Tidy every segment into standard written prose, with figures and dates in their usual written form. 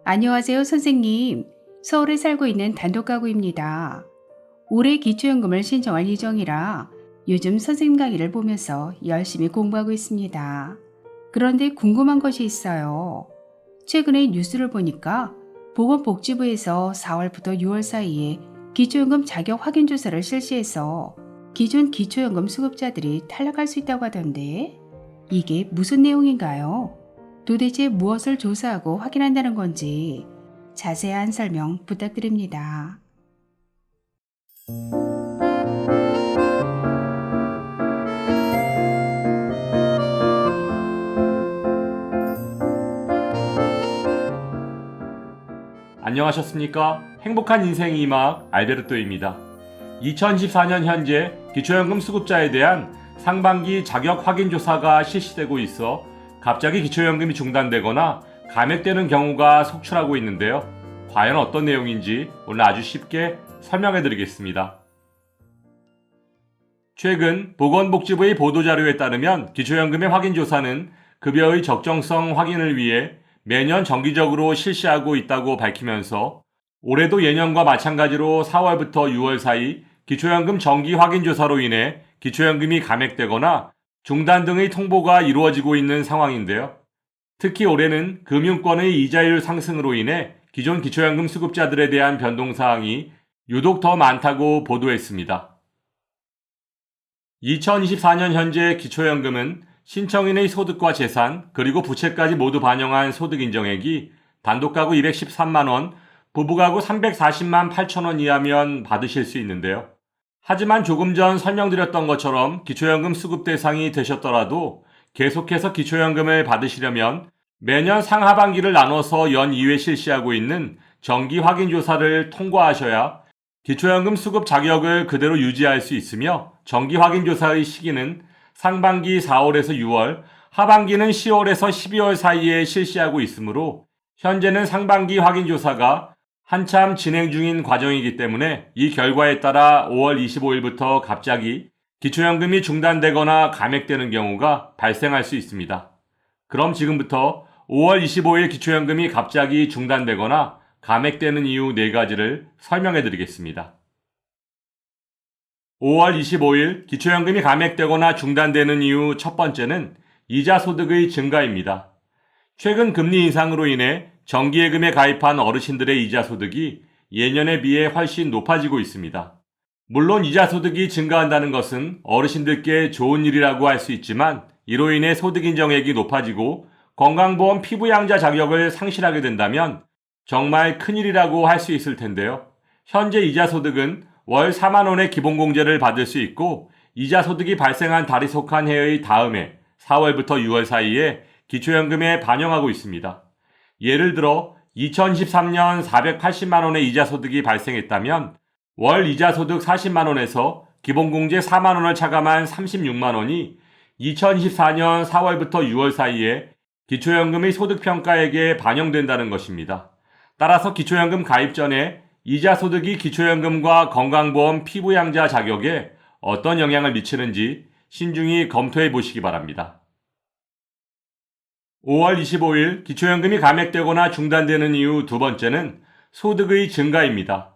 안녕하세요, 선생님. 서울에 살고 있는 단독가구입니다. 올해 기초연금을 신청할 예정이라 요즘 선생님 강의를 보면서 열심히 공부하고 있습니다. 그런데 궁금한 것이 있어요. 최근에 뉴스를 보니까 보건복지부에서 4월부터 6월 사이에 기초연금 자격 확인 조사를 실시해서 기존 기초연금 수급자들이 탈락할 수 있다고 하던데 이게 무슨 내용인가요? 도대체 무엇을 조사하고 확인한다는 건지 자세한 설명 부탁드립니다. 안녕하셨습니까? 행복한 인생 이막 알베르토입니다. 2024년 현재 기초연금 수급자에 대한 상반기 자격 확인 조사가 실시되고 있어 갑자기 기초연금이 중단되거나 감액되는 경우가 속출하고 있는데요. 과연 어떤 내용인지 오늘 아주 쉽게 설명해 드리겠습니다. 최근 보건복지부의 보도자료에 따르면 기초연금의 확인조사는 급여의 적정성 확인을 위해 매년 정기적으로 실시하고 있다고 밝히면서 올해도 예년과 마찬가지로 4월부터 6월 사이 기초연금 정기 확인조사로 인해 기초연금이 감액되거나 중단 등의 통보가 이루어지고 있는 상황인데요. 특히 올해는 금융권의 이자율 상승으로 인해 기존 기초연금 수급자들에 대한 변동사항이 유독 더 많다고 보도했습니다. 2024년 현재 기초연금은 신청인의 소득과 재산 그리고 부채까지 모두 반영한 소득인정액이 단독가구 213만원, 부부가구 340만 8천원 이하면 받으실 수 있는데요. 하지만 조금 전 설명드렸던 것처럼 기초연금 수급 대상이 되셨더라도 계속해서 기초연금을 받으시려면 매년 상하반기를 나눠서 연 2회 실시하고 있는 정기 확인조사를 통과하셔야 기초연금 수급 자격을 그대로 유지할 수 있으며 정기 확인조사의 시기는 상반기 4월에서 6월, 하반기는 10월에서 12월 사이에 실시하고 있으므로 현재는 상반기 확인조사가 한참 진행 중인 과정이기 때문에 이 결과에 따라 5월 25일부터 갑자기 기초연금이 중단되거나 감액되는 경우가 발생할 수 있습니다. 그럼 지금부터 5월 25일 기초연금이 갑자기 중단되거나 감액되는 이유 4가지를 설명해 드리겠습니다. 5월 25일 기초연금이 감액되거나 중단되는 이유 첫 번째는 이자 소득의 증가입니다. 최근 금리 인상으로 인해 정기예금에 가입한 어르신들의 이자 소득이 예년에 비해 훨씬 높아지고 있습니다. 물론 이자 소득이 증가한다는 것은 어르신들께 좋은 일이라고 할 수 있지만 이로 인해 소득인정액이 높아지고 건강보험 피부양자 자격을 상실하게 된다면 정말 큰일이라고 할 수 있을 텐데요. 현재 이자 소득은 월 4만원의 기본공제를 받을 수 있고 이자 소득이 발생한 달이 속한 해의 다음해 4월부터 6월 사이에 기초연금에 반영하고 있습니다. 예를 들어 2013년 480만원의 이자 소득이 발생했다면 월 이자 소득 40만원에서 기본공제 4만원을 차감한 36만원이 2024년 4월부터 6월 사이에 기초연금의 소득평가액에 반영된다는 것입니다. 따라서 기초연금 가입 전에 이자 소득이 기초연금과 건강보험 피부양자 자격에 어떤 영향을 미치는지 신중히 검토해 보시기 바랍니다. 5월 25일 기초연금이 감액되거나 중단되는 이유 두 번째는 소득의 증가입니다.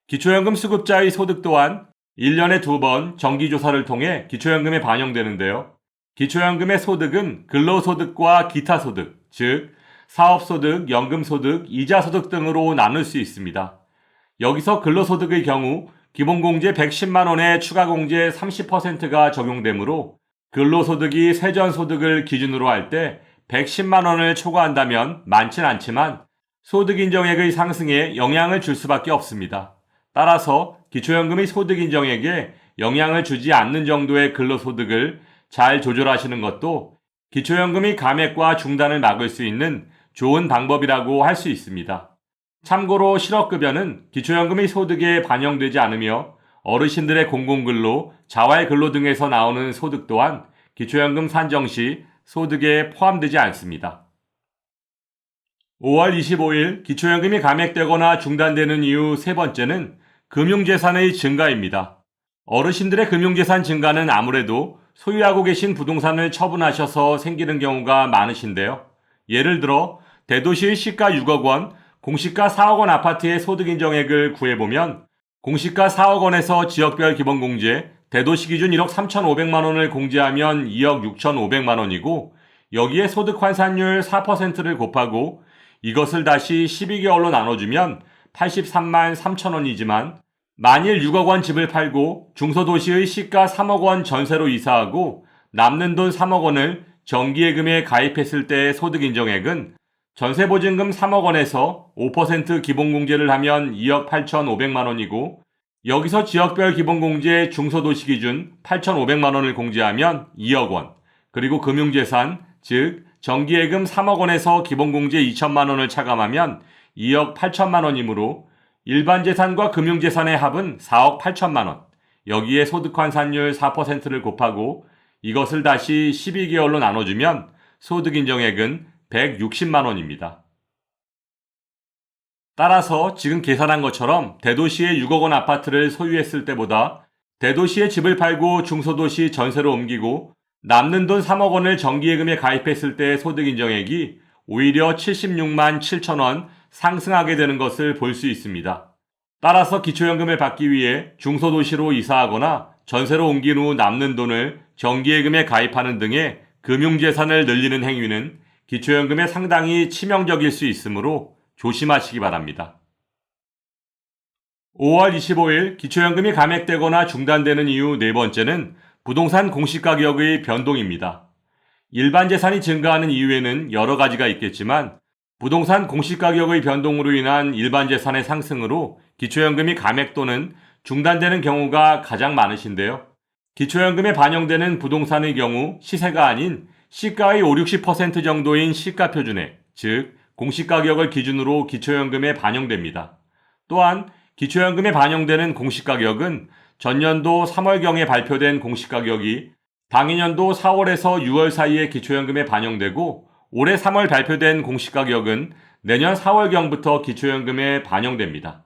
기초연금 수급자의 소득 또한 1년에 2번 정기조사를 통해 기초연금에 반영되는데요. 기초연금의 소득은 근로소득과 기타소득, 즉 사업소득, 연금소득, 이자소득 등으로 나눌 수 있습니다. 여기서 근로소득의 경우 기본공제 110만원에 추가공제 30%가 적용되므로 근로소득이 세전소득을 기준으로 할 때 110만원을 초과한다면 많진 않지만 소득인정액의 상승에 영향을 줄 수밖에 없습니다. 따라서 기초연금의 소득인정액에 영향을 주지 않는 정도의 근로소득을 잘 조절하시는 것도 기초연금의 감액과 중단을 막을 수 있는 좋은 방법이라고 할 수 있습니다. 참고로 실업급여는 기초연금의 소득에 반영되지 않으며 어르신들의 공공근로, 자활근로 등에서 나오는 소득 또한 기초연금 산정 시 소득에 포함되지 않습니다. 5월 25일 기초연금이 감액되거나 중단되는 이유 세 번째는 금융재산의 증가입니다. 어르신들의 금융재산 증가는 아무래도 소유하고 계신 부동산을 처분하셔서 생기는 경우가 많으신데요. 예를 들어 대도시의 시가 6억 원, 공시가 4억 원 아파트의 소득 인정액을 구해보면 공시가 4억 원에서 지역별 기본공제, 대도시 기준 1억 3,500만 원을 공제하면 2억 6,500만 원이고 여기에 소득 환산율 4%를 곱하고 이것을 다시 12개월로 나눠주면 83만 3천 원이지만 만일 6억 원 집을 팔고 중소도시의 시가 3억 원 전세로 이사하고 남는 돈 3억 원을 정기예금에 가입했을 때의 소득 인정액은 전세보증금 3억 원에서 5% 기본공제를 하면 2억 8,500만 원이고 여기서 지역별 기본공제 중소도시 기준 8,500만 원을 공제하면 2억 원, 그리고 금융재산, 즉 정기예금 3억 원에서 기본공제 2천만 원을 차감하면 2억 8천만 원이므로 일반 재산과 금융재산의 합은 4억 8천만 원, 여기에 소득환산율 4%를 곱하고 이것을 다시 12개월로 나눠주면 소득인정액은 160만 원입니다. 따라서 지금 계산한 것처럼 대도시의 6억 원 아파트를 소유했을 때보다 대도시의 집을 팔고 중소도시 전세로 옮기고 남는 돈 3억 원을 정기예금에 가입했을 때의 소득인정액이 오히려 76만 7천 원 상승하게 되는 것을 볼 수 있습니다. 따라서 기초연금을 받기 위해 중소도시로 이사하거나 전세로 옮긴 후 남는 돈을 정기예금에 가입하는 등의 금융재산을 늘리는 행위는 기초연금에 상당히 치명적일 수 있으므로 조심하시기 바랍니다. 5월 25일 기초연금이 감액되거나 중단되는 이유 네 번째는 부동산 공시가격의 변동입니다. 일반 재산이 증가하는 이유에는 여러 가지가 있겠지만 부동산 공시가격의 변동으로 인한 일반 재산의 상승으로 기초연금이 감액 또는 중단되는 경우가 가장 많으신데요. 기초연금에 반영되는 부동산의 경우 시세가 아닌 시가의 50-60% 정도인 시가표준액, 즉 공시가격을 기준으로 기초연금에 반영됩니다. 또한 기초연금에 반영되는 공시가격은 전년도 3월경에 발표된 공시가격이 당해년도 4월에서 6월 사이에 기초연금에 반영되고 올해 3월 발표된 공시가격은 내년 4월경부터 기초연금에 반영됩니다.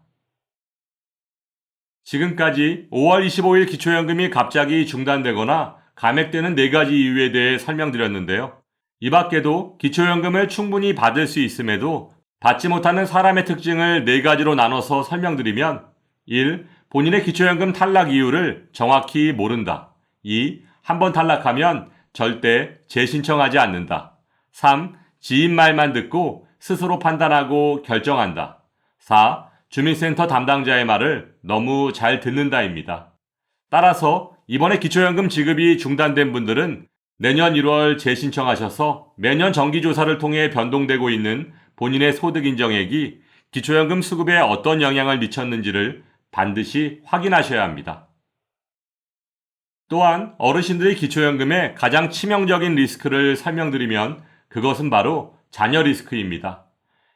지금까지 5월 25일 기초연금이 갑자기 중단되거나 감액되는 4가지 이유에 대해 설명드렸는데요. 이 밖에도 기초연금을 충분히 받을 수 있음에도 받지 못하는 사람의 특징을 4가지로 나눠서 설명드리면 1. 본인의 기초연금 탈락 이유를 정확히 모른다. 2. 한번 탈락하면 절대 재신청하지 않는다. 3. 지인 말만 듣고 스스로 판단하고 결정한다. 4. 주민센터 담당자의 말을 너무 잘 듣는다입니다. 따라서 이번에 기초연금 지급이 중단된 분들은 내년 1월 재신청하셔서 매년 정기조사를 통해 변동되고 있는 본인의 소득인정액이 기초연금 수급에 어떤 영향을 미쳤는지를 반드시 확인하셔야 합니다. 또한 어르신들의 기초연금의 가장 치명적인 리스크를 설명드리면 그것은 바로 자녀 리스크입니다.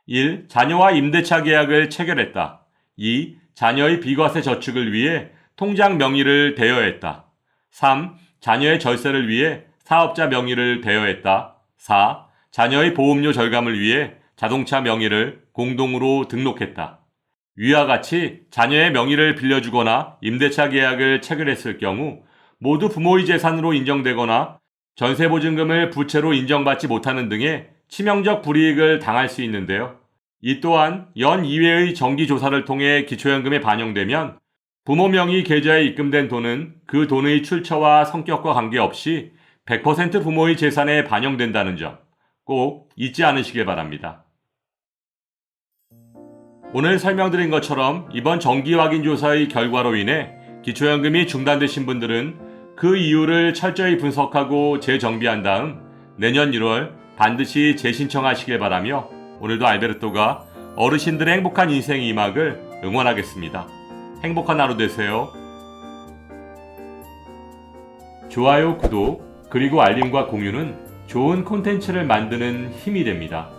1. 자녀와 임대차 계약을 체결했다. 2. 자녀의 비과세 저축을 위해 통장 명의를 대여했다. 3. 자녀의 절세를 위해 사업자 명의를 대여했다. 4. 자녀의 보험료 절감을 위해 자동차 명의를 공동으로 등록했다. 위와 같이 자녀의 명의를 빌려주거나 임대차 계약을 체결했을 경우 모두 부모의 재산으로 인정되거나 전세보증금을 부채로 인정받지 못하는 등의 치명적 불이익을 당할 수 있는데요. 이 또한 연 2회의 정기조사를 통해 기초연금에 반영되면 부모 명의 계좌에 입금된 돈은 그 돈의 출처와 성격과 관계없이 100% 부모의 재산에 반영된다는 점 꼭 잊지 않으시길 바랍니다. 오늘 설명드린 것처럼 이번 정기확인조사의 결과로 인해 기초연금이 중단되신 분들은 그 이유를 철저히 분석하고 재정비한 다음 내년 1월 반드시 재신청하시길 바라며 오늘도 알베르토가 어르신들의 행복한 인생이 임하길 응원하겠습니다. 행복한 하루 되세요. 좋아요, 구독, 그리고 알림과 공유는 좋은 콘텐츠를 만드는 힘이 됩니다.